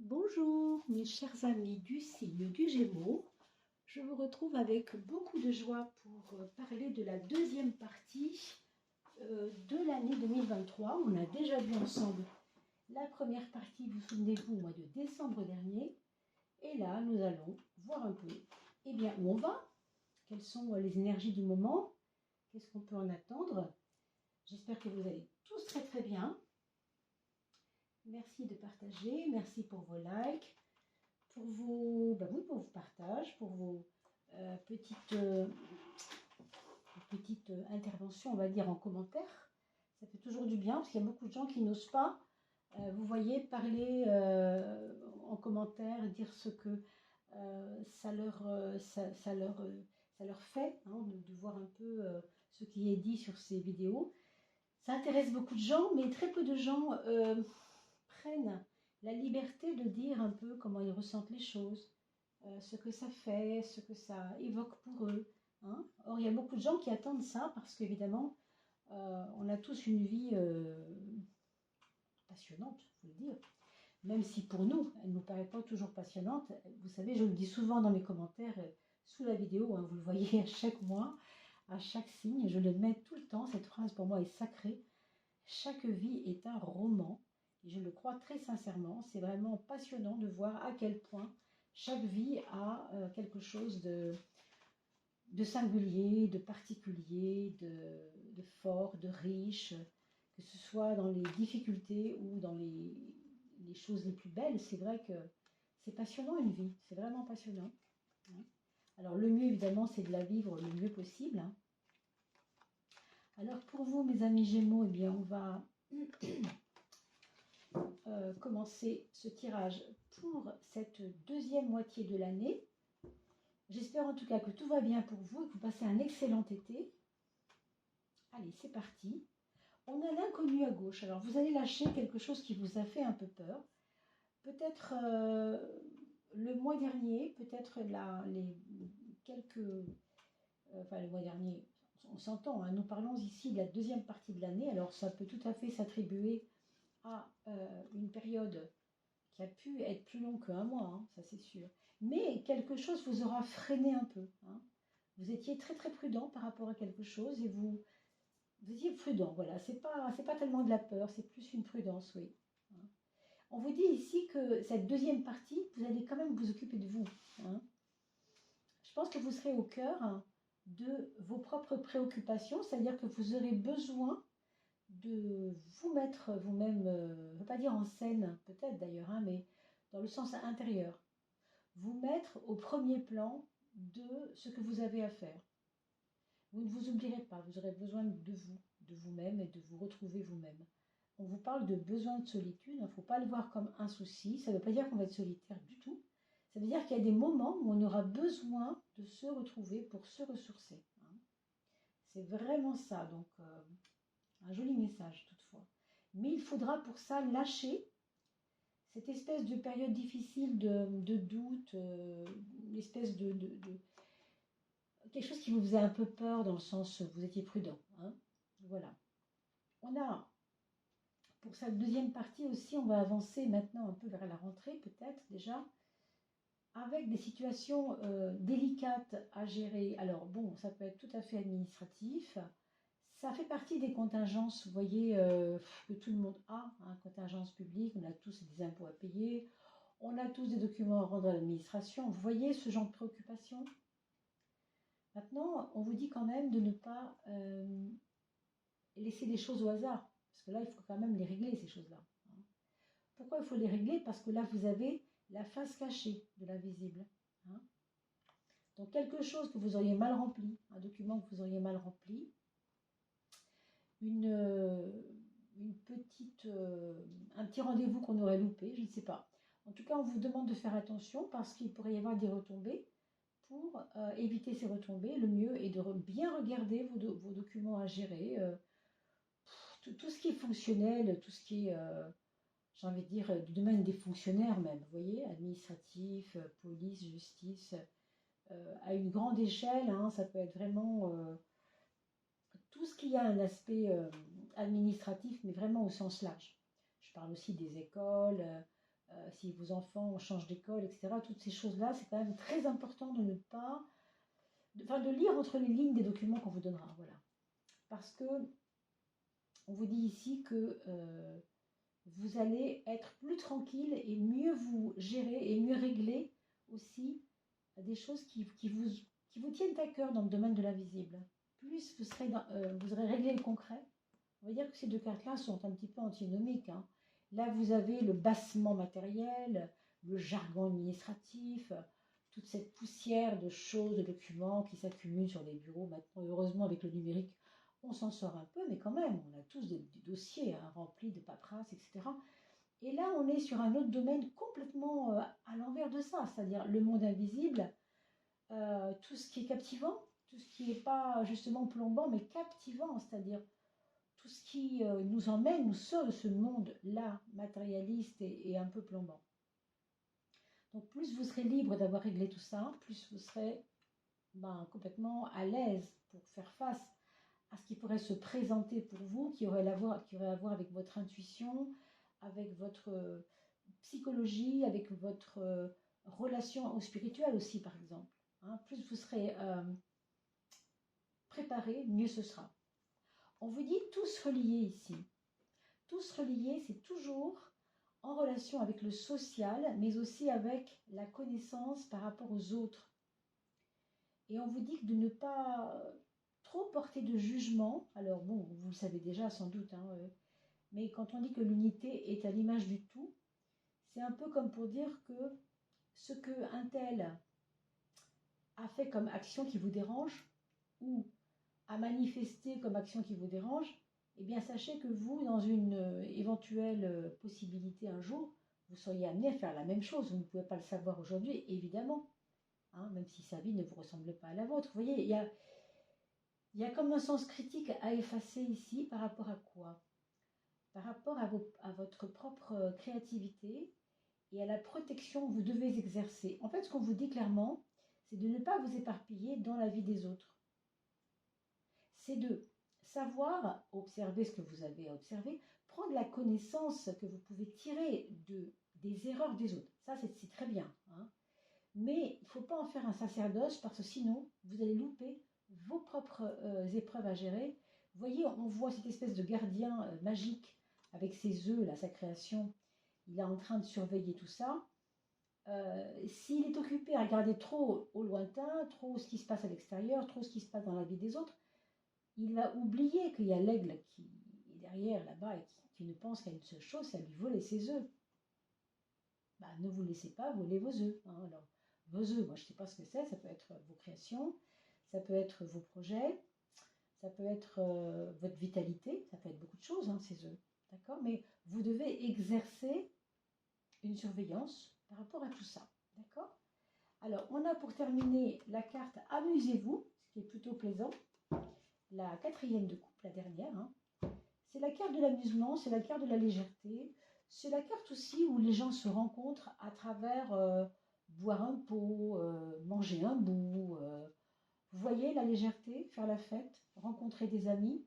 Bonjour mes chers amis du signe du Gémeaux, je vous retrouve avec beaucoup de joie pour parler de la deuxième partie de l'année 2023. On a déjà vu ensemble la première partie, vous souvenez-vous, au mois de décembre dernier. Et là, nous allons voir un peu où on va, quelles sont les énergies du moment, qu'est-ce qu'on peut en attendre. J'espère que vous allez tous très très bien. Merci de partager, merci pour vos likes, pour vos, pour vos partages, pour vos petites interventions, on va dire, en commentaire. Ça fait toujours du bien, parce qu'il y a beaucoup de gens qui n'osent pas, vous voyez, parler en commentaire, dire ce que ça leur fait, hein, de voir un peu ce qui est dit sur ces vidéos. Ça intéresse beaucoup de gens, mais très peu de gens prennent la liberté de dire un peu comment ils ressentent les choses, ce que ça fait, ce que ça évoque pour eux. Hein. Or, il y a beaucoup de gens qui attendent ça parce qu'évidemment, on a tous une vie passionnante, il faut le dire. Même si pour nous, elle ne nous paraît pas toujours passionnante. Vous savez, je le dis souvent dans mes commentaires sous la vidéo, hein, vous le voyez à chaque mois, à chaque signe, je le mets tout le temps, cette phrase pour moi est sacrée. Chaque vie est un roman. Et je le crois très sincèrement, c'est vraiment passionnant de voir à quel point chaque vie a quelque chose de singulier, de particulier, de fort, de riche, que ce soit dans les difficultés ou dans les choses les plus belles. C'est vrai que c'est passionnant une vie, c'est vraiment passionnant. Hein. Alors le mieux évidemment c'est de la vivre le mieux possible. Hein. Alors pour vous mes amis Gémeaux, eh bien on va commencer ce tirage pour cette deuxième moitié de l'année. J'espère en tout cas que tout va bien pour vous et que vous passez un excellent été. Allez, c'est parti. On a l'inconnu à gauche. Alors, vous allez lâcher quelque chose qui vous a fait un peu peur. Peut-être le mois dernier, peut-être les quelques... enfin, le mois dernier, on s'entend, hein, nous parlons ici de la deuxième partie de l'année. Alors, ça peut tout à fait s'attribuer à une période qui a pu être plus long qu'un mois, hein, ça c'est sûr. Mais quelque chose vous aura freiné un peu. Hein. Vous étiez très très prudent par rapport à quelque chose et vous étiez prudent, voilà. C'est pas tellement de la peur, c'est plus une prudence, oui. Hein. On vous dit ici que cette deuxième partie, vous allez quand même vous occuper de vous. Hein. Je pense que vous serez au cœur hein, de vos propres préoccupations, c'est-à-dire que vous aurez besoin de vous mettre vous-même, je ne veux pas dire en scène, peut-être d'ailleurs, hein, mais dans le sens intérieur. Vous mettre au premier plan de ce que vous avez à faire. Vous ne vous oublierez pas, vous aurez besoin de vous, de vous-même et de vous retrouver vous-même. On vous parle de besoin de solitude, il ne faut pas le voir comme un souci, ça ne veut pas dire qu'on va être solitaire du tout. Ça veut dire qu'il y a des moments où on aura besoin de se retrouver pour se ressourcer. Hein. C'est vraiment ça, donc un joli message toutefois. Mais il faudra pour ça lâcher cette espèce de période difficile de doute, une espèce de quelque chose qui vous faisait un peu peur dans le sens vous étiez prudent. Hein. Voilà. On a, pour cette deuxième partie aussi, on va avancer maintenant un peu vers la rentrée peut-être déjà, avec des situations délicates à gérer. Alors bon, ça peut être tout à fait administratif. Ça fait partie des contingences, vous voyez, que tout le monde a, hein, contingences publiques, on a tous des impôts à payer, on a tous des documents à rendre à l'administration. Vous voyez ce genre de préoccupation? Maintenant, on vous dit quand même de ne pas laisser les choses au hasard, parce que là, il faut quand même les régler, ces choses-là. Hein. Pourquoi il faut les régler? Parce que là, vous avez la face cachée de l'invisible. Hein. Donc, quelque chose que vous auriez mal rempli, un document que vous auriez mal rempli, un petit rendez-vous qu'on aurait loupé, je ne sais pas. En tout cas, on vous demande de faire attention parce qu'il pourrait y avoir des retombées. Pour éviter ces retombées, le mieux est de bien regarder vos documents à gérer, tout ce qui est fonctionnel, tout ce qui est, j'ai envie de dire, du domaine des fonctionnaires même, vous voyez, administratif, police, justice, à une grande échelle, hein, ça peut être vraiment tout ce qui a un aspect administratif, mais vraiment au sens large. Je parle aussi des écoles, si vos enfants changent d'école, etc. Toutes ces choses-là, c'est quand même très important de ne pas... de lire entre les lignes des documents qu'on vous donnera, voilà. Parce que on vous dit ici que vous allez être plus tranquille et mieux vous gérer et mieux régler aussi des choses qui vous tiennent à cœur dans le domaine de l'invisible. Plus vous aurez réglé le concret. On va dire que ces deux cartes-là sont un petit peu antinomiques, hein. Là, vous avez le bassement matériel, le jargon administratif, toute cette poussière de choses, de documents qui s'accumulent sur les bureaux. Maintenant, heureusement, avec le numérique, on s'en sort un peu, mais quand même, on a tous des dossiers hein, remplis de paperasse, etc. Et là, on est sur un autre domaine complètement à l'envers de ça, c'est-à-dire le monde invisible, tout ce qui est captivant, tout ce qui n'est pas justement plombant, mais captivant, c'est-à-dire tout ce qui nous sort de ce monde-là, matérialiste et un peu plombant. Donc plus vous serez libre d'avoir réglé tout ça, plus vous serez complètement à l'aise pour faire face à ce qui pourrait se présenter pour vous, qui aurait à voir avec votre intuition, avec votre psychologie, avec votre relation au spirituel aussi, par exemple. Hein, plus vous serez préparé, mieux ce sera. On vous dit tous reliés ici. Tous reliés, c'est toujours en relation avec le social, mais aussi avec la connaissance par rapport aux autres. Et on vous dit de ne pas trop porter de jugement. Alors bon, vous le savez déjà sans doute, hein, mais quand on dit que l'unité est à l'image du tout, c'est un peu comme pour dire que ce qu'un tel a fait comme action qui vous dérange, ou a manifesté comme action qui vous dérange, eh bien sachez que vous, dans une éventuelle possibilité un jour, vous seriez amené à faire la même chose. Vous ne pouvez pas le savoir aujourd'hui, évidemment, hein, même si sa vie ne vous ressemble pas à la vôtre. Vous voyez, il y a comme un sens critique à effacer ici par rapport à quoi? Par rapport à votre propre créativité et à la protection que vous devez exercer. En fait, ce qu'on vous dit clairement, c'est de ne pas vous éparpiller dans la vie des autres. C'est de savoir observer ce que vous avez à observer, prendre la connaissance que vous pouvez tirer des erreurs des autres. Ça, c'est très bien, hein. Mais il ne faut pas en faire un sacerdoce parce que sinon, vous allez louper vos propres épreuves à gérer. Vous voyez, on voit cette espèce de gardien magique avec ses œufs, là, sa création. Il est en train de surveiller tout ça. S'il est occupé à regarder trop au lointain, trop ce qui se passe à l'extérieur, trop ce qui se passe dans la vie des autres, il va oublier qu'il y a l'aigle qui est derrière là-bas et qui ne pense qu'à une seule chose, c'est à lui voler ses œufs. Ne vous laissez pas voler vos œufs. Hein. Alors, vos œufs, moi je ne sais pas ce que c'est, ça peut être vos créations, ça peut être vos projets, ça peut être votre vitalité, ça peut être beaucoup de choses, hein, ces œufs. D'accord? Mais vous devez exercer une surveillance par rapport à tout ça. D'accord? Alors, on a pour terminer la carte Amusez-vous, ce qui est plutôt plaisant. La quatrième de coupe, la dernière. Hein. C'est la carte de l'amusement, c'est la carte de la légèreté. C'est la carte aussi où les gens se rencontrent à travers boire un pot, manger un bout. Vous voyez la légèreté, faire la fête, rencontrer des amis.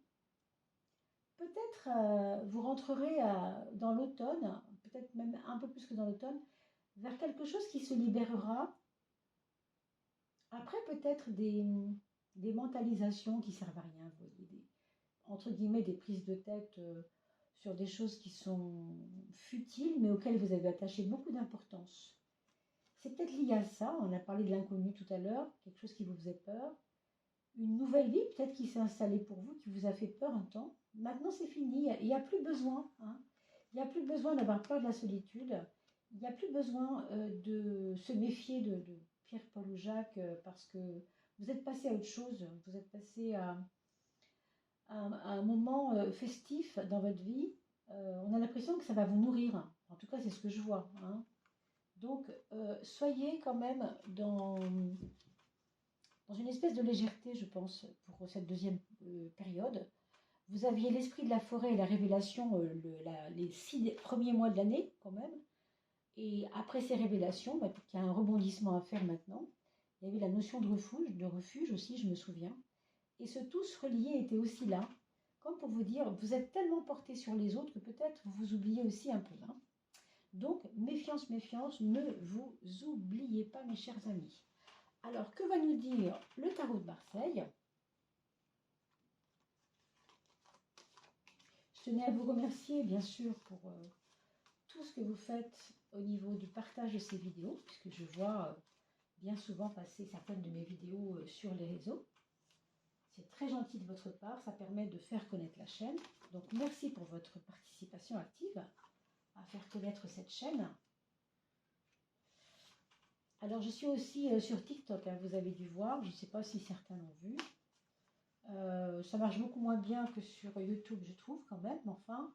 Peut-être vous rentrerez dans l'automne, peut-être même un peu plus que dans l'automne, vers quelque chose qui se libérera. Après, peut-être des mentalisations qui servent à rien, vous voyez, entre guillemets, des prises de tête sur des choses qui sont futiles, mais auxquelles vous avez attaché beaucoup d'importance. C'est peut-être lié à ça, on a parlé de l'inconnu tout à l'heure, quelque chose qui vous faisait peur. Une nouvelle vie peut-être qui s'est installée pour vous, qui vous a fait peur un temps. Maintenant, c'est fini, il n'y a plus besoin. Hein. Il n'y a plus besoin d'avoir peur de la solitude. Il n'y a plus besoin de se méfier de Pierre, Paul ou Jacques parce que vous êtes passé à autre chose. Vous êtes passé à un moment festif dans votre vie. On a l'impression que ça va vous nourrir. En tout cas, c'est ce que je vois. Hein. Donc, soyez quand même dans une espèce de légèreté, je pense, pour cette deuxième période. Vous aviez l'esprit de la forêt et la révélation les 6 premiers mois de l'année, quand même. Et après ces révélations, il y a un rebondissement à faire maintenant. Il y avait la notion de refuge aussi, je me souviens. Et ce tous relié était aussi là, comme pour vous dire, vous êtes tellement porté sur les autres que peut-être vous vous oubliez aussi un peu. Hein. Donc, méfiance, méfiance, ne vous oubliez pas, mes chers amis. Alors, que va nous dire le tarot de Marseille? Je tenais à vous remercier, bien sûr, pour tout ce que vous faites au niveau du partage de ces vidéos, puisque je vois bien souvent passer certaines de mes vidéos sur les réseaux. C'est très gentil de votre part, ça permet de faire connaître la chaîne. Donc, merci pour votre participation active à faire connaître cette chaîne. Alors, je suis aussi sur TikTok, hein, vous avez dû voir, je ne sais pas si certains l'ont vu. Ça marche beaucoup moins bien que sur YouTube, je trouve, quand même. Mais enfin,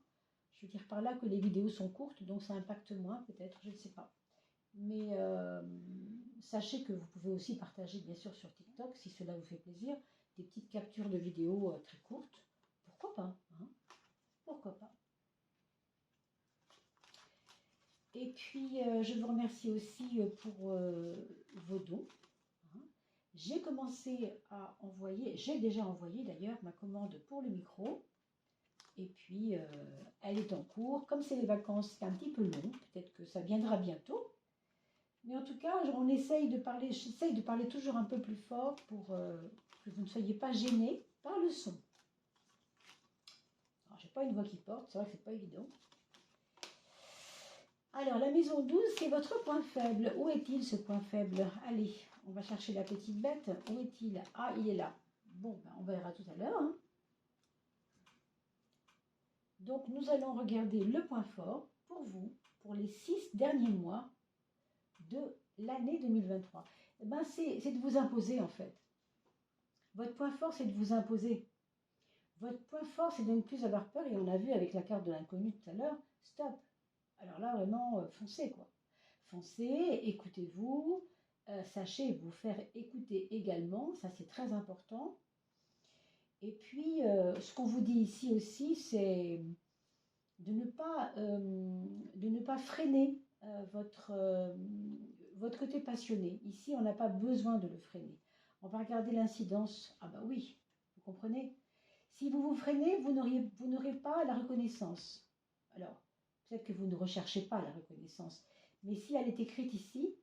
je veux dire par là que les vidéos sont courtes, donc ça impacte moins, peut-être, je ne sais pas. Mais sachez que vous pouvez aussi partager, bien sûr, sur TikTok, si cela vous fait plaisir, des petites captures de vidéos très courtes. Pourquoi pas, hein? Pourquoi pas? Et puis, je vous remercie aussi pour vos dons. Hein. J'ai commencé à envoyer, j'ai déjà envoyé d'ailleurs ma commande pour le micro. Et puis, elle est en cours. Comme c'est les vacances, c'est un petit peu long. Peut-être que ça viendra bientôt. Mais en tout cas, on essaye de parler, j'essaye de parler toujours un peu plus fort pour que vous ne soyez pas gênés par le son. Alors, j'ai pas une voix qui porte, c'est vrai que c'est pas évident. Alors, la maison 12, c'est votre point faible. Où est-il, ce point faible? Allez, on va chercher la petite bête. Où est-il? Ah, il est là. Bon, ben, on verra tout à l'heure. Hein. Donc, nous allons regarder le point fort pour vous, pour les 6 derniers mois de l'année 2023. Eh ben, c'est de vous imposer, en fait. Votre point fort, c'est de vous imposer. Votre point fort, c'est de ne plus avoir peur. Et on a vu avec la carte de l'inconnu tout à l'heure, stop. Alors là, vraiment, foncez, quoi. Foncez, écoutez-vous, sachez vous faire écouter également, ça c'est très important. Et puis, ce qu'on vous dit ici aussi, c'est de ne pas freiner votre côté passionné. Ici, on n'a pas besoin de le freiner. On va regarder l'incidence. Ah bah oui, vous comprenez? Si vous vous freinez, vous n'aurez pas la reconnaissance. Alors, peut-être que vous ne recherchez pas la reconnaissance. Mais si elle est écrite ici,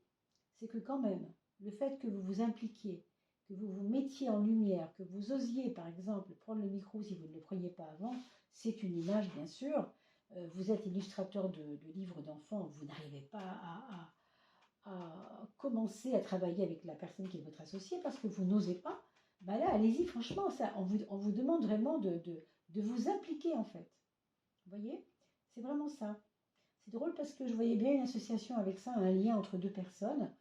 c'est que quand même, le fait que vous vous impliquiez, que vous vous mettiez en lumière, que vous osiez, par exemple, prendre le micro si vous ne le preniez pas avant, c'est une image, bien sûr. Vous êtes illustrateur de livres d'enfants, vous n'arrivez pas à commencer à travailler avec la personne qui est votre associé parce que vous n'osez pas. Ben là, allez-y, franchement, ça, on vous demande vraiment de vous impliquer, en fait. Vous voyez? C'est vraiment ça. C'est drôle parce que je voyais bien une association avec ça, un lien entre deux personnes.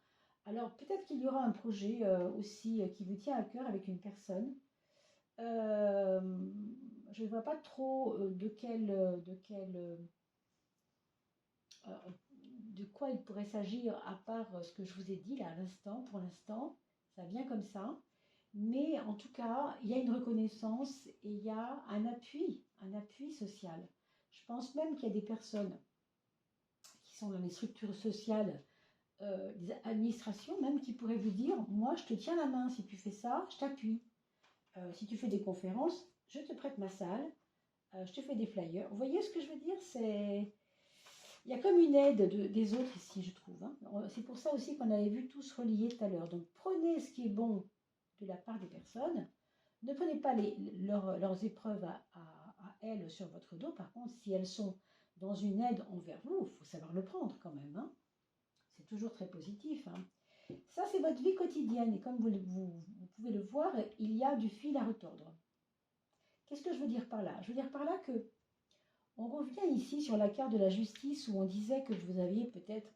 Alors peut-être qu'il y aura un projet aussi qui vous tient à cœur avec une personne. Je ne vois pas trop de quoi il pourrait s'agir à part ce que je vous ai dit là à l'instant. Pour l'instant, ça vient comme ça. Mais en tout cas, il y a une reconnaissance et il y a un appui social. Je pense même qu'il y a des personnes qui sont dans les structures sociales, des administrations même, qui pourraient vous dire, moi je te tiens la main, si tu fais ça, je t'appuie. Si tu fais des conférences, je te prête ma salle, je te fais des flyers. Vous voyez ce que je veux dire? Il y a comme une aide des autres ici, je trouve. Hein. C'est pour ça aussi qu'on avait vu tous reliés tout à l'heure. Donc prenez ce qui est bon de la part des personnes. Ne prenez pas leurs épreuves à elles sur votre dos. Par contre, si elles sont dans une aide envers vous, il faut savoir le prendre quand même. Hein. C'est toujours très positif. Hein. Ça, c'est votre vie quotidienne. Et comme vous pouvez le voir, il y a du fil à retordre. Qu'est-ce que je veux dire par là? Je veux dire par là que on revient ici sur la carte de la justice où on disait que vous aviez peut-être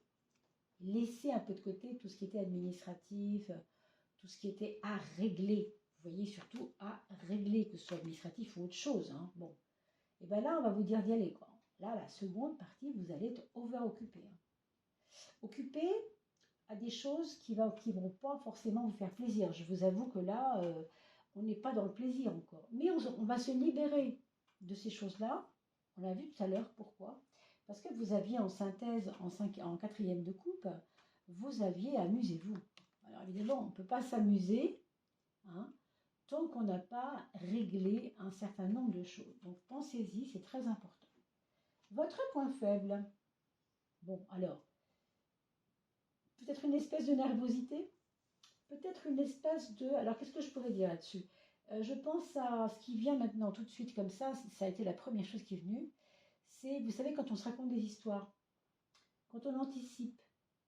laissé un peu de côté tout ce qui était administratif, tout ce qui était à régler. Vous voyez, surtout à régler, que ce soit administratif ou autre chose. Hein. Bon. Et bien là, on va vous dire d'y aller. Quoi. Là, la seconde partie, vous allez être over-occupé. Hein. Occupé à des choses qui ne vont pas forcément vous faire plaisir. Je vous avoue que là, on n'est pas dans le plaisir encore. Mais on va se libérer de ces choses-là. On l'a vu tout à l'heure. Pourquoi? Parce que vous aviez en synthèse, en quatrième de coupe, vous aviez amusez-vous. Alors évidemment, on ne peut pas s'amuser hein, tant qu'on n'a pas réglé un certain nombre de choses. Donc pensez-y, c'est très important. Votre point faible. Bon, alors, peut-être une espèce de nervosité, peut-être une espèce de... Alors, qu'est-ce que je pourrais dire là-dessus? Je pense à ce qui vient maintenant tout de suite comme ça a été la première chose qui est venue. C'est, vous savez, quand on se raconte des histoires, quand on anticipe,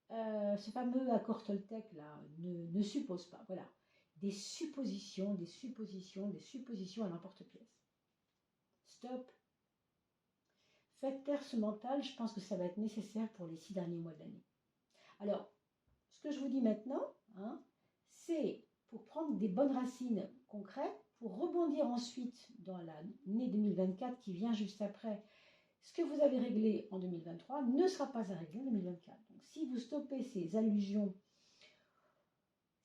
ce fameux accord Toltec là, ne suppose pas, voilà. Des suppositions, des suppositions, des suppositions à l'emporte-pièce. Stop. Faites taire ce mental, je pense que ça va être nécessaire pour les 6 derniers mois de l'année. Alors, ce que je vous dis maintenant, hein, c'est pour prendre des bonnes racines concrètes, pour rebondir ensuite dans l'année 2024 qui vient juste après. Ce que vous avez réglé en 2023 ne sera pas à régler en 2024. Donc, si vous stoppez ces allusions,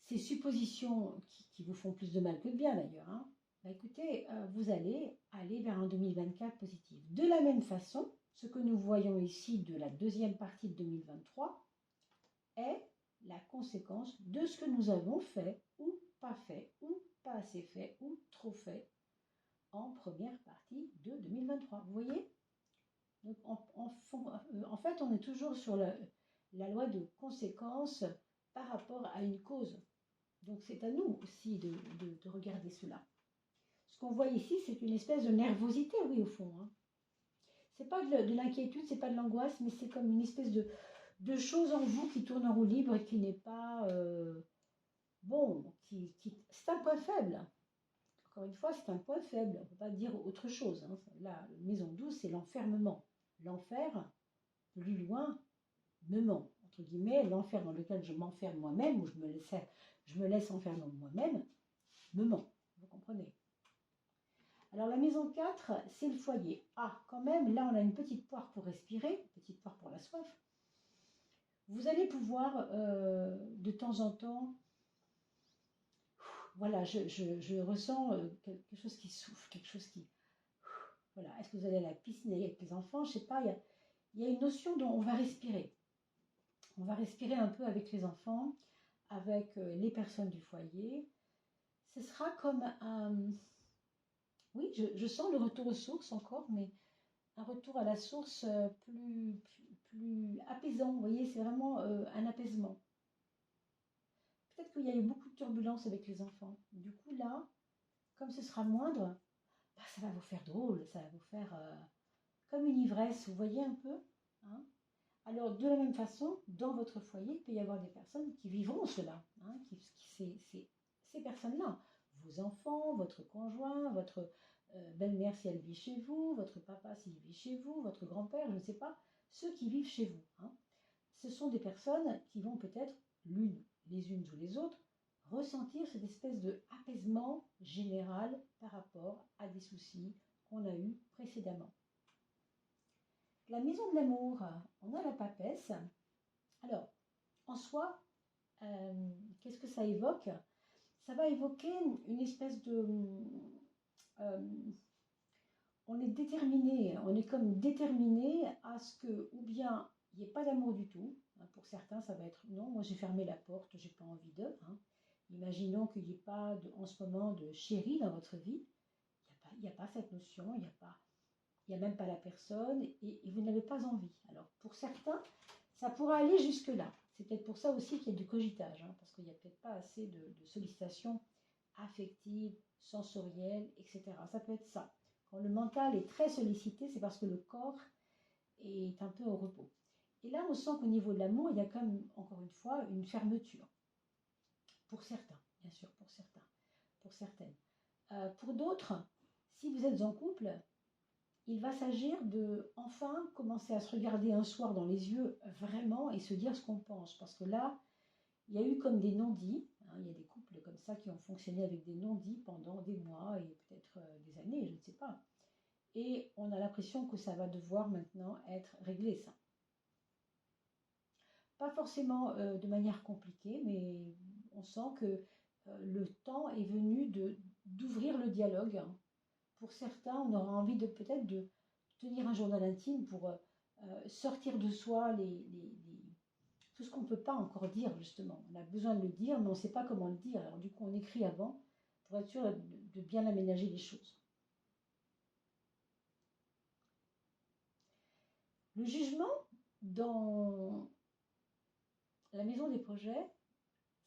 ces suppositions qui vous font plus de mal que de bien d'ailleurs, hein, bah écoutez, vous allez aller vers un 2024 positif. De la même façon, ce que nous voyons ici de la deuxième partie de 2023 est la conséquence de ce que nous avons fait ou pas assez fait ou trop fait en première partie de 2023. Vous voyez? Donc, en fait, on est toujours sur la loi de conséquence par rapport à une cause. Donc, c'est à nous aussi de regarder cela. Ce qu'on voit ici, c'est une espèce de nervosité, oui, au fond. Hein. C'est pas de l'inquiétude, c'est pas de l'angoisse, mais c'est comme une espèce de chose en vous qui tourne en roue libre et qui n'est pas... bon, c'est un point faible. Encore une fois, c'est un point faible. On ne peut pas dire autre chose. Hein. La maison 12, c'est l'enfermement. L'enfer, plus loin, me ment. Entre guillemets, l'enfer dans lequel je m'enferme moi-même, ou je me laisse enfermer moi-même, me ment. Vous comprenez? Alors la maison 4, c'est le foyer. Ah, quand même, là on a une petite poire pour respirer, une petite poire pour la soif. Vous allez pouvoir, de temps en temps, voilà, je ressens quelque chose qui souffle, quelque chose qui... Voilà, est-ce que vous allez à la piscine avec les enfants? Je ne sais pas, il y a une notion dont on va respirer. On va respirer un peu avec les enfants, avec les personnes du foyer. Ce sera comme un... Oui, je sens le retour aux sources encore, mais un retour à la source plus apaisant. Vous voyez, c'est vraiment un apaisement. Peut-être qu'il y a eu beaucoup de turbulences avec les enfants. Du coup, là, comme ce sera moindre, bah, ça va vous faire drôle, ça va vous faire comme une ivresse, vous voyez un peu, hein. Alors, de la même façon, dans votre foyer, il peut y avoir des personnes qui vivront cela, hein, ces personnes-là, vos enfants, votre conjoint, votre belle-mère si elle vit chez vous, votre papa s'il vit chez vous, votre grand-père, je ne sais pas, ceux qui vivent chez vous. Hein. Ce sont des personnes qui vont peut-être, les unes ou les autres, ressentir cette espèce de apaisement général par rapport à des soucis qu'on a eus précédemment. La maison de l'amour, on a la papesse. Alors, en soi, qu'est-ce que ça évoque? Ça va évoquer une espèce de... on est déterminé, on est comme déterminé à ce que, ou bien, il n'y ait pas d'amour du tout. Hein, pour certains, ça va être non, moi j'ai fermé la porte, j'ai pas envie d'eux. Hein. Imaginons qu'il n'y ait pas en ce moment de chéri dans votre vie. Il n'y a pas cette notion, il n'y a même pas la personne et vous n'avez pas envie. Alors pour certains, ça pourra aller jusque-là. C'est peut-être pour ça aussi qu'il y a du cogitage, hein, parce qu'il n'y a peut-être pas assez de sollicitations affectives, sensorielles, etc. Ça peut être ça. Quand le mental est très sollicité, c'est parce que le corps est un peu au repos. Et là, on sent qu'au niveau de l'amour, il y a quand même, encore une fois, une fermeture. Pour certains, bien sûr, pour certains, pour certaines. Pour d'autres, si vous êtes en couple, il va s'agir de enfin commencer à se regarder un soir dans les yeux vraiment et se dire ce qu'on pense. Parce que là, il y a eu comme des non-dits. Hein, il y a des couples comme ça qui ont fonctionné avec des non-dits pendant des mois et peut-être des années, je ne sais pas. Et on a l'impression que ça va devoir maintenant être réglé, ça. Pas forcément de manière compliquée, mais on sent que le temps est venu d'ouvrir le dialogue. Hein. Pour certains, on aura envie de peut-être de tenir un journal intime pour sortir de soi tout ce qu'on ne peut pas encore dire, justement. On a besoin de le dire, mais on ne sait pas comment le dire. Alors du coup, on écrit avant pour être sûr de bien aménager les choses. Le jugement, Dans la maison des projets,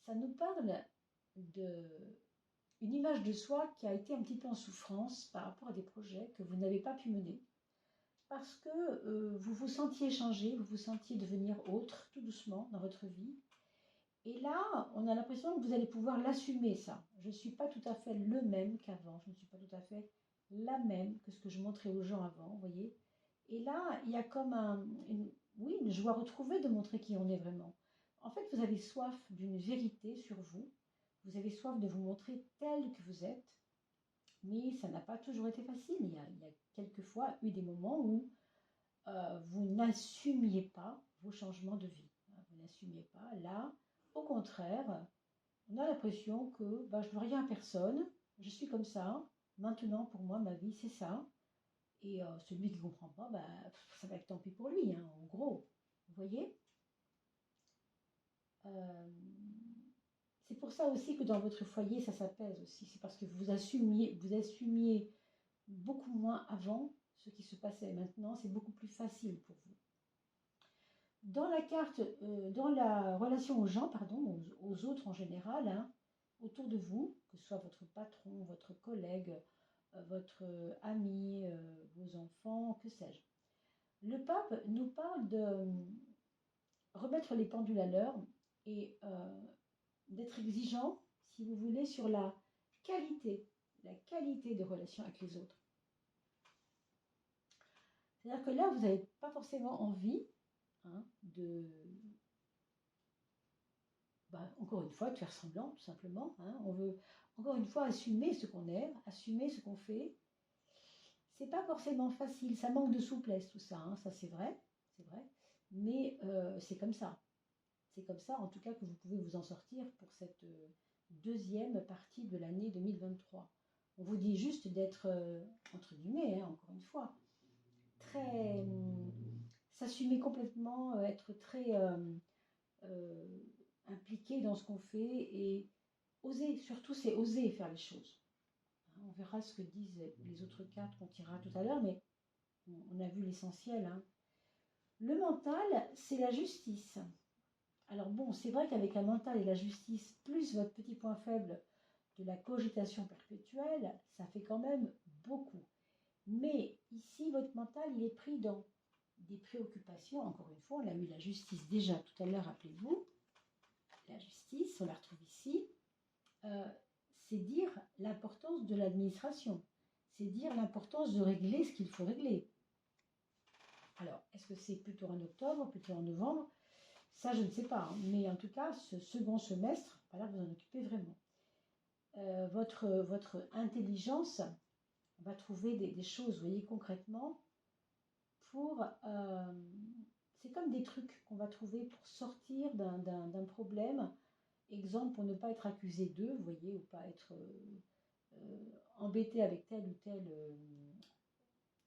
ça nous parle d'une image de soi qui a été un petit peu en souffrance par rapport à des projets que vous n'avez pas pu mener. Parce que vous vous sentiez changer, vous vous sentiez devenir autre, tout doucement, dans votre vie. Et là, on a l'impression que vous allez pouvoir l'assumer, ça. Je ne suis pas tout à fait le même qu'avant. Je ne suis pas tout à fait la même que ce que je montrais aux gens avant, vous voyez. Et là, il y a comme une joie retrouvée de montrer qui on est vraiment. En fait, vous avez soif d'une vérité sur vous. Vous avez soif de vous montrer tel que vous êtes. Mais ça n'a pas toujours été facile. Il y a quelquefois eu des moments où vous n'assumiez pas vos changements de vie. Vous n'assumiez pas. Là, au contraire, on a l'impression que je ne veux rien à personne, je suis comme ça, maintenant pour moi ma vie c'est ça, et celui qui ne comprend pas, ça va être tant pis pour lui, hein, en gros, vous voyez. C'est pour ça aussi que dans votre foyer ça s'apaise aussi, c'est parce que vous assumiez beaucoup moins avant ce qui se passait. Maintenant c'est beaucoup plus facile pour vous. Dans la carte, dans la relation aux gens, pardon, aux autres en général, hein, autour de vous, que ce soit votre patron, votre collègue, votre ami, vos enfants, que sais-je. Le pape nous parle de remettre les pendules à l'heure et d'être exigeant, si vous voulez, sur la qualité de relation avec les autres. C'est-à-dire que là, vous n'avez pas forcément envie encore une fois, de faire semblant, tout simplement. Hein. On veut, encore une fois, assumer ce qu'on est, assumer ce qu'on fait. C'est pas forcément facile, ça manque de souplesse, tout ça. Hein. Ça, c'est vrai. Mais c'est comme ça. C'est comme ça, en tout cas, que vous pouvez vous en sortir pour cette deuxième partie de l'année 2023. On vous dit juste d'être, entre guillemets, hein, encore une fois, très... s'assumer complètement, être très impliqué dans ce qu'on fait et oser, surtout c'est oser faire les choses. On verra ce que disent les autres cartes qu'on tirera tout à l'heure, mais on a vu l'essentiel. Hein. Le mental, c'est la justice. Alors bon, c'est vrai qu'avec la mental et la justice, plus votre petit point faible de la cogitation perpétuelle, ça fait quand même beaucoup. Mais ici, votre mental, il est pris dans des préoccupations. Encore une fois, on a eu la justice déjà tout à l'heure, rappelez-vous. La justice, on la retrouve ici. C'est dire l'importance de l'administration. C'est dire l'importance de régler ce qu'il faut régler. Alors, est-ce que c'est plutôt en octobre, plutôt en novembre? Ça, je ne sais pas. Hein. Mais en tout cas, ce second semestre, voilà, vous en occupez vraiment. Votre intelligence va trouver des choses, vous voyez, concrètement, pour... c'est comme des trucs qu'on va trouver pour sortir d'un problème. Exemple, pour ne pas être accusé d'eux, vous voyez, ou pas être embêté avec telle ou telle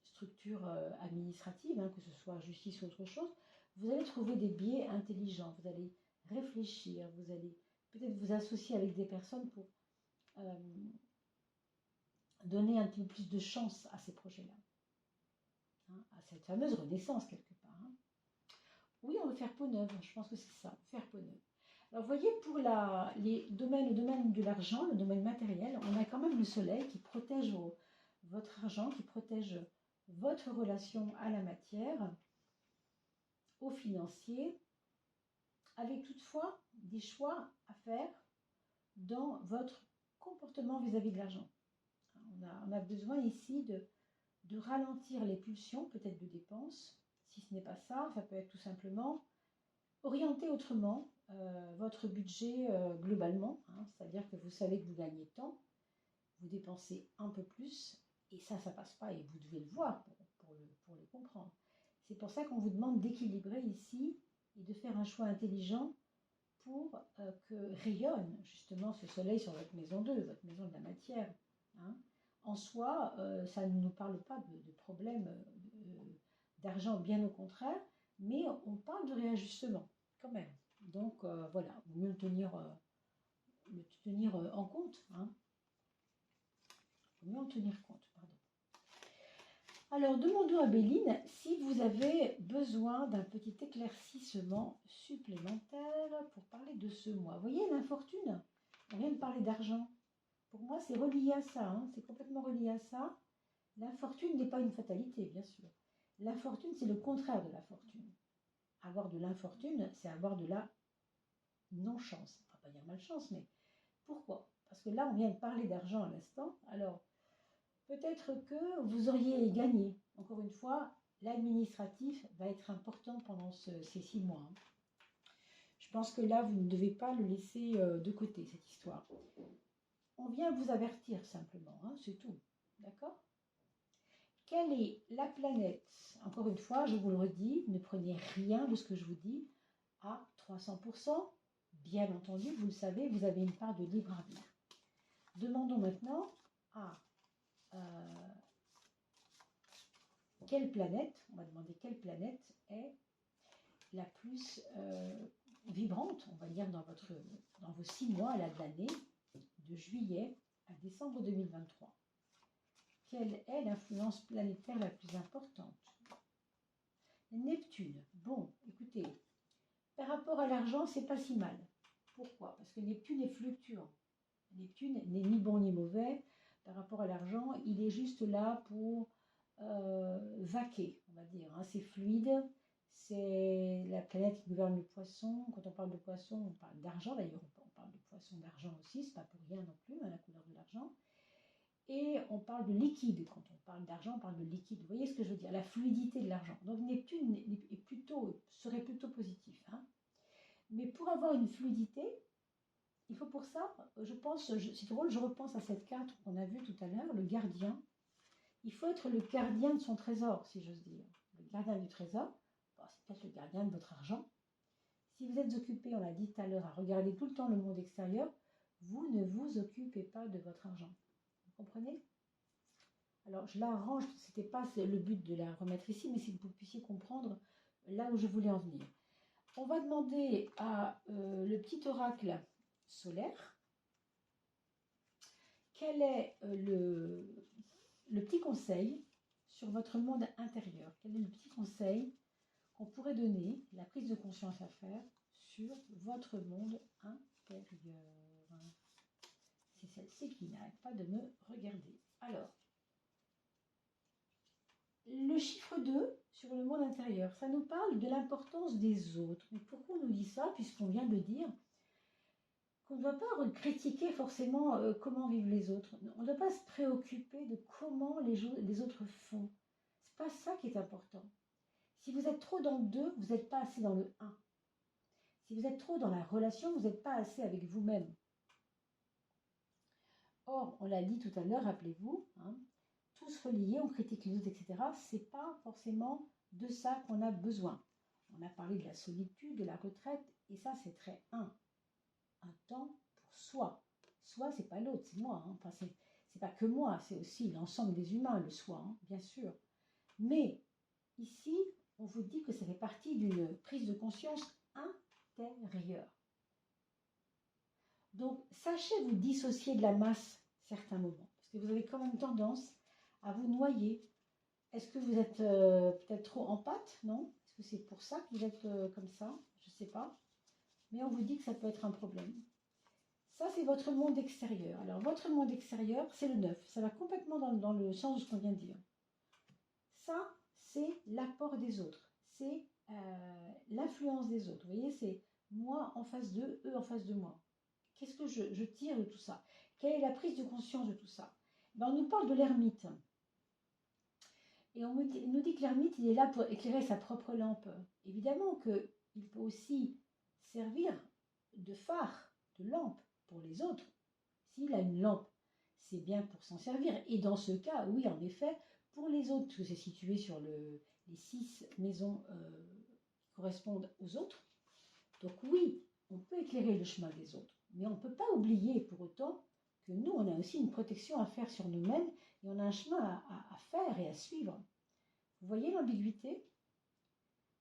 structure administrative, hein, que ce soit justice ou autre chose, vous allez trouver des biais intelligents, vous allez réfléchir, vous allez peut-être vous associer avec des personnes pour donner un petit peu plus de chance à ces projets-là, hein, à cette fameuse renaissance quelque part. Hein. Oui, on veut faire peau neuve, je pense que c'est ça, faire peau neuve. Alors, vous voyez, pour le domaine de l'argent, le domaine matériel, on a quand même le soleil qui protège votre argent, qui protège votre relation à la matière, au financier, avec toutefois des choix à faire dans votre comportement vis-à-vis de l'argent. On a besoin ici de ralentir les pulsions, peut-être de dépenses. Si ce n'est pas ça, ça peut être tout simplement orienter autrement votre budget globalement, hein, c'est-à-dire que vous savez que vous gagnez tant, vous dépensez un peu plus, et ça passe pas, et vous devez le voir pour le comprendre. C'est pour ça qu'on vous demande d'équilibrer ici et de faire un choix intelligent pour que rayonne justement ce soleil sur votre maison 2, votre maison de la matière. Hein. En soi, ça ne nous parle pas de problème d'argent, bien au contraire, mais on parle de réajustement quand même. Donc voilà, mieux le tenir en compte. Hein. Mieux en tenir compte, pardon. Alors, demandons à Béline si vous avez besoin d'un petit éclaircissement supplémentaire pour parler de ce mois. Vous voyez, l'infortune, on vient de parler d'argent. Pour moi, c'est relié à ça, hein, c'est complètement relié à ça. L'infortune n'est pas une fatalité, bien sûr. L'infortune, c'est le contraire de la fortune. Avoir de l'infortune, c'est avoir de la non-chance. On ne va pas dire malchance, mais pourquoi? Parce que là, on vient de parler d'argent à l'instant. Alors, peut-être que vous auriez gagné. Encore une fois, l'administratif va être important pendant ces 6 mois. Hein. Je pense que là, vous ne devez pas le laisser de côté, cette histoire. On vient vous avertir simplement, hein, c'est tout. D'accord? Quelle est la planète? Encore une fois, je vous le redis, ne prenez rien de ce que je vous dis à 300%. Bien entendu, vous le savez, vous avez une part de libre arbitre. Demandons maintenant à quelle planète, on va demander quelle planète est la plus vibrante, on va dire, dans vos 6 mois là, de l'année, de juillet à décembre 2023. Quelle est l'influence planétaire la plus importante? Neptune. Bon, écoutez, par rapport à l'argent, c'est pas si mal. Pourquoi? Parce que Neptune est fluctuant. Neptune n'est ni bon ni mauvais. Par rapport à l'argent, il est juste là pour vaquer, on va dire. Hein. C'est fluide. C'est la planète qui gouverne le poisson. Quand on parle de poisson, on parle d'argent. D'ailleurs, on parle de poisson d'argent aussi. C'est pas pour rien non plus, hein, la couleur de l'argent. Et on parle de liquide. Quand on parle d'argent, on parle de liquide. Vous voyez ce que je veux dire? La fluidité de l'argent. Donc Neptune serait plutôt positif. Hein. Mais pour avoir une fluidité, il faut pour ça, je pense, c'est drôle, je repense à cette carte qu'on a vue tout à l'heure, le gardien. Il faut être le gardien de son trésor, si j'ose dire. Le gardien du trésor, bon, c'est peut-être le gardien de votre argent. Si vous êtes occupé, on l'a dit tout à l'heure, à regarder tout le temps le monde extérieur, vous ne vous occupez pas de votre argent. Vous comprenez? Alors, je la range, ce n'était pas le but de la remettre ici, mais c'est que vous puissiez comprendre là où je voulais en venir. On va demander à le petit oracle solaire quel est le petit conseil sur votre monde intérieur. Quel est le petit conseil qu'on pourrait donner, la prise de conscience à faire sur votre monde intérieur? C'est celle-ci qui n'arrête pas de me regarder. Alors, le chiffre 2 sur le monde intérieur, ça nous parle de l'importance des autres. Mais pourquoi on nous dit ça, puisqu'on vient de dire qu'on ne doit pas critiquer forcément comment vivent les autres. On ne doit pas se préoccuper de comment les autres font. C'est pas ça qui est important. Si vous êtes trop dans le 2, vous n'êtes pas assez dans le 1. Si vous êtes trop dans la relation, vous n'êtes pas assez avec vous-même. Or, on l'a dit tout à l'heure, rappelez-vous, hein, tous reliés, on critique les autres, etc. C'est pas forcément de ça qu'on a besoin. On a parlé de la solitude, de la retraite, et ça c'est très un temps pour soi. Soi, c'est pas l'autre, c'est moi. Hein. Enfin, c'est pas que moi, c'est aussi l'ensemble des humains, le soi, hein, bien sûr. Mais ici, on vous dit que ça fait partie d'une prise de conscience intérieure. Donc, sachez vous dissocier de la masse certains moments, parce que vous avez quand même tendance à vous noyer. Est-ce que vous êtes peut-être trop en pâte, non? Est-ce que c'est pour ça que vous êtes comme ça? Je ne sais pas. Mais on vous dit que ça peut être un problème. Ça, c'est votre monde extérieur. Alors, votre monde extérieur, c'est le 9. Ça va complètement dans le sens de ce qu'on vient de dire. Ça, c'est l'apport des autres. C'est l'influence des autres. Vous voyez, c'est moi en face d'eux, eux en face de moi. Qu'est-ce que je tire de tout ça? Quelle est la prise de conscience de tout ça? Ben, on nous parle de l'ermite. Et on nous dit que l'ermite, il est là pour éclairer sa propre lampe. Évidemment qu'il peut aussi servir de phare, de lampe pour les autres. S'il a une lampe, c'est bien pour s'en servir. Et dans ce cas, oui, en effet, pour les autres, parce que c'est situé sur les 6 maisons qui correspondent aux autres. Donc oui, on peut éclairer le chemin des autres. Mais on ne peut pas oublier pour autant que nous, on a aussi une protection à faire sur nous-mêmes et on a un chemin à faire et à suivre. Vous voyez l'ambiguïté?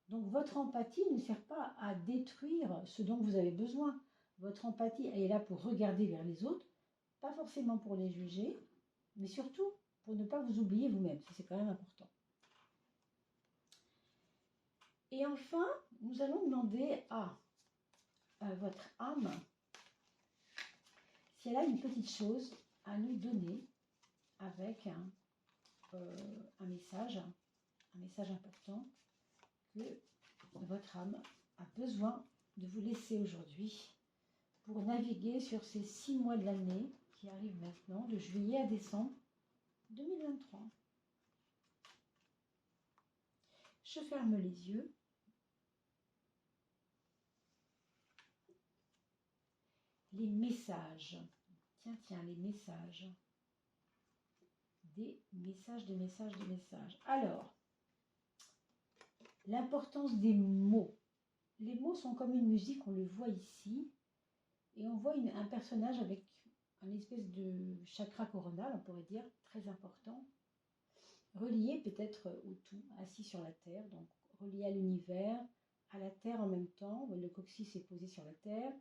Donc votre empathie ne sert pas à détruire ce dont vous avez besoin. Votre empathie elle est là pour regarder vers les autres, pas forcément pour les juger, mais surtout pour ne pas vous oublier vous-même. Ça, c'est quand même important. Et enfin, nous allons demander à votre âme si elle a une petite chose à nous donner avec un message important que votre âme a besoin de vous laisser aujourd'hui pour naviguer sur ces 6 mois de l'année qui arrivent maintenant, de juillet à décembre 2023. Je ferme les yeux. Les messages. Tiens, les messages. Des messages. Alors, l'importance des mots. Les mots sont comme une musique, on le voit ici. Et on voit un personnage avec un espèce de chakra coronal, on pourrait dire, très important. Relié peut-être au tout, assis sur la terre, donc relié à l'univers, à la terre en même temps. Le coccyx est posé sur la terre.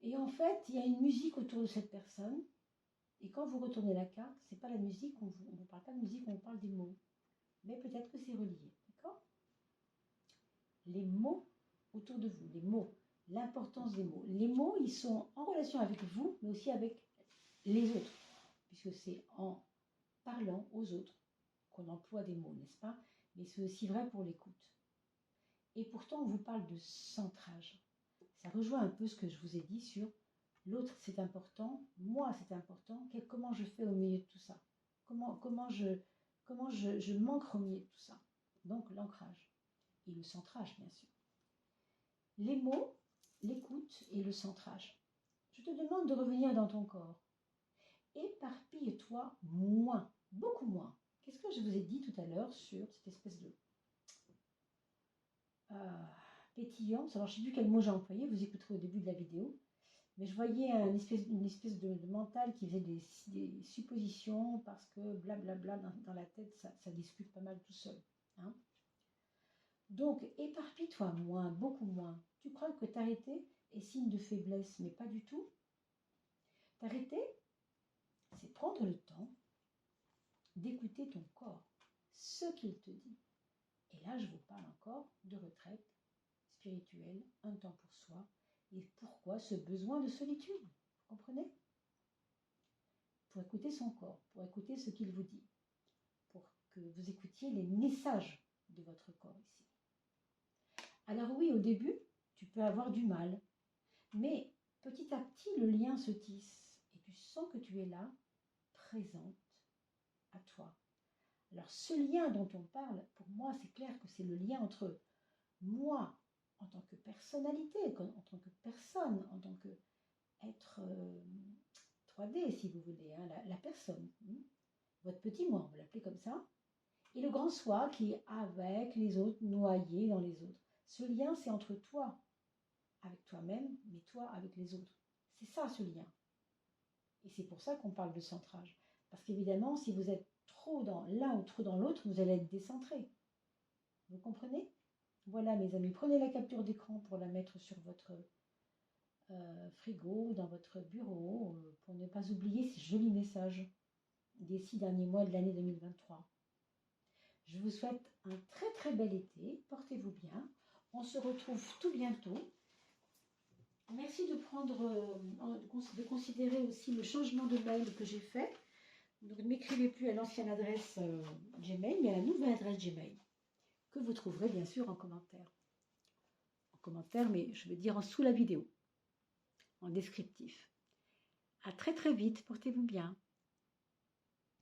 Et en fait, il y a une musique autour de cette personne. Et quand vous retournez la carte, ce n'est pas la musique, on ne parle pas de musique, on parle des mots. Mais peut-être que c'est relié, d'accord? Les mots autour de vous, les mots, l'importance des mots. Les mots, ils sont en relation avec vous, mais aussi avec les autres. Puisque c'est en parlant aux autres qu'on emploie des mots, n'est-ce pas? Mais c'est aussi vrai pour l'écoute. Et pourtant, on vous parle de centrage. Ça rejoint un peu ce que je vous ai dit sur l'autre, c'est important, moi, c'est important. Comment je fais au milieu de tout ça? Comment je m'ancre au milieu de tout ça? Donc, l'ancrage et le centrage, bien sûr. Les mots, l'écoute et le centrage. Je te demande de revenir dans ton corps. Éparpille-toi moins, beaucoup moins. Qu'est-ce que je vous ai dit tout à l'heure sur cette espèce de pétillance? Alors, je ne sais plus quel mot j'ai employé, vous écouterez au début de la vidéo. Mais je voyais une espèce de mental qui faisait des suppositions parce que blablabla dans la tête, ça discute pas mal tout seul. Hein. Donc, éparpille-toi moins, beaucoup moins. Tu crois que t'arrêter est signe de faiblesse, mais pas du tout. T'arrêter, c'est prendre le temps d'écouter ton corps, ce qu'il te dit. Et là, je vous parle encore de retraite spirituelle, un temps pour soi. Et pourquoi ce besoin de solitude? Vous comprenez? Pour écouter son corps, pour écouter ce qu'il vous dit, pour que vous écoutiez les messages de votre corps ici. Alors oui, au début, tu peux avoir du mal, mais petit à petit, le lien se tisse et tu sens que tu es là, présente à toi. Alors ce lien dont on parle, pour moi, c'est clair que c'est le lien entre moi en tant que personnalité, en tant que personne, en tant que être 3D, si vous voulez, hein, la personne, votre petit moi, on va l'appeler comme ça, et le grand soi qui est avec les autres, noyé dans les autres. Ce lien, c'est entre toi, avec toi-même, mais toi avec les autres. C'est ça, ce lien. Et c'est pour ça qu'on parle de centrage. Parce qu'évidemment, si vous êtes trop dans l'un ou trop dans l'autre, vous allez être décentré. Vous comprenez? Voilà, mes amis, prenez la capture d'écran pour la mettre sur votre frigo, dans votre bureau, pour ne pas oublier ces jolis messages des 6 derniers mois de l'année 2023. Je vous souhaite un très très bel été, portez-vous bien, on se retrouve tout bientôt. Merci de considérer aussi le changement de mail que j'ai fait. Donc ne m'écrivez plus à l'ancienne adresse Gmail, mais à la nouvelle adresse Gmail, que vous trouverez bien sûr en commentaire. En commentaire, mais je veux dire en sous la vidéo, en descriptif. À très très vite, portez-vous bien.